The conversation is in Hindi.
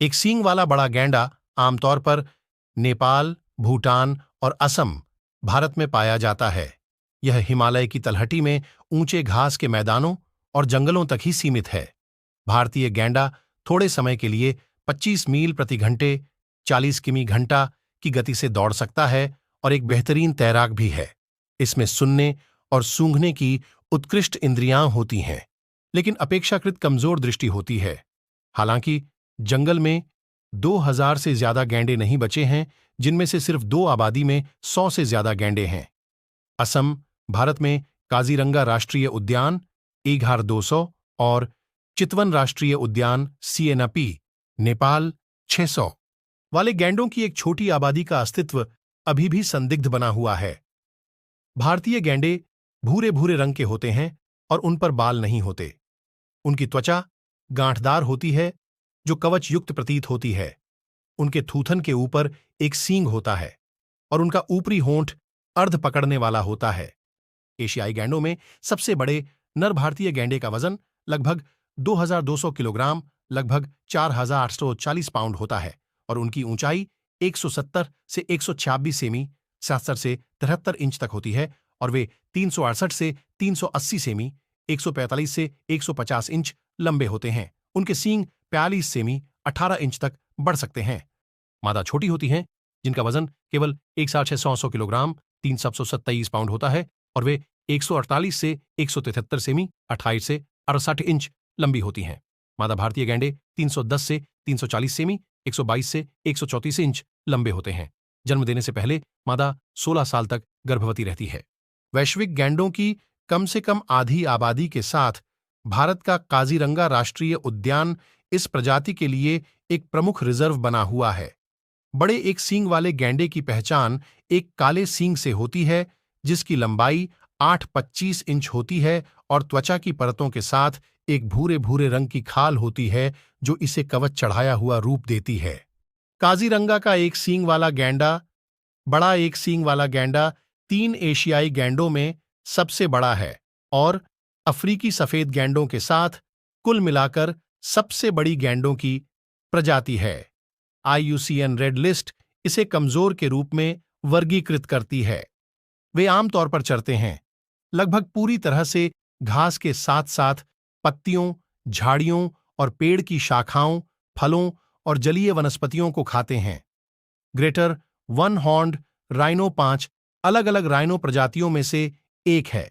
एक सींग वाला बड़ा गैंडा आमतौर पर नेपाल, भूटान और असम, भारत में पाया जाता है। यह हिमालय की तलहटी में ऊंचे घास के मैदानों और जंगलों तक ही सीमित है। भारतीय गैंडा थोड़े समय के लिए 25 मील प्रति घंटे 40 किमी घंटा की गति से दौड़ सकता है और एक बेहतरीन तैराक भी है। इसमें सुनने और सूंघने की उत्कृष्ट इंद्रियां होती हैं, लेकिन अपेक्षाकृत कमजोर दृष्टि होती है। हालांकि जंगल में 2000 से ज्यादा गैंडे नहीं बचे हैं, जिनमें से सिर्फ 2 आबादी में 100 से ज्यादा गैंडे हैं। असम, भारत में काजीरंगा राष्ट्रीय उद्यान एघार 200 और चितवन राष्ट्रीय उद्यान सीएनपी, नेपाल 600 वाले गैंडों की एक छोटी आबादी का अस्तित्व अभी भी संदिग्ध बना हुआ है। भारतीय गैंडे भूरे भूरे रंग के होते हैं और उन पर बाल नहीं होते। उनकी त्वचा गांठदार होती है जो कवच युक्त प्रतीत होती है। उनके थूथन के ऊपर एक सींग होता है और उनका ऊपरी होंठ अर्ध पकड़ने वाला होता है। एशियाई गैंडों में सबसे बड़े नर भारतीय गैंडे का वजन लगभग 2200 किलोग्राम, लगभग 4840 पाउंड होता है और उनकी ऊंचाई 170 से 126 सेमी, 77 से 73 इंच तक होती है और वे 368 से 380 सेमी, 145 से 150 इंच लंबे होते हैं। उनके सींग 42 सेमी, 18 इंच तक बढ़ सकते हैं। मादा छोटी होती हैं, जिनका वजन केवल 1,600 किलोग्राम, 327 पाउंड होता है और वे 148 से 173 सेमी, 28 से 68 इंच लंबी होती हैं। मादा भारतीय गैंडे 310 से 340 सेमी, 122 से 134 इंच लंबे होते हैं। जन्म देने से पहले मादा 16 साल तक गर्भवती रहती है। वैश्विक गैंडों की कम से कम आधी आबादी के साथ भारत का काजीरंगा राष्ट्रीय उद्यान इस प्रजाति के लिए एक प्रमुख रिजर्व बना हुआ है। बड़े एक सींग वाले गैंडे की पहचान एक काले सींग से होती है, जिसकी लंबाई 8-25 इंच होती है और त्वचा की परतों के साथ एक भूरे भूरे रंग की खाल होती है जो इसे कवच चढ़ाया हुआ रूप देती है। काजीरंगा का एक सींग वाला गैंडा, बड़ा एक सींग वाला गैंडा 3 एशियाई गैंडों में सबसे बड़ा है और अफ्रीकी सफेद गैंडों के साथ कुल मिलाकर सबसे बड़ी गैंडों की प्रजाति है। IUCN रेड लिस्ट इसे कमजोर के रूप में वर्गीकृत करती है। वे आमतौर पर चरते हैं, लगभग पूरी तरह से घास के साथ साथ पत्तियों, झाड़ियों और पेड़ की शाखाओं, फलों और जलीय वनस्पतियों को खाते हैं। ग्रेटर वन हॉर्न्ड राइनो 5 अलग अलग राइनो प्रजातियों में से एक है।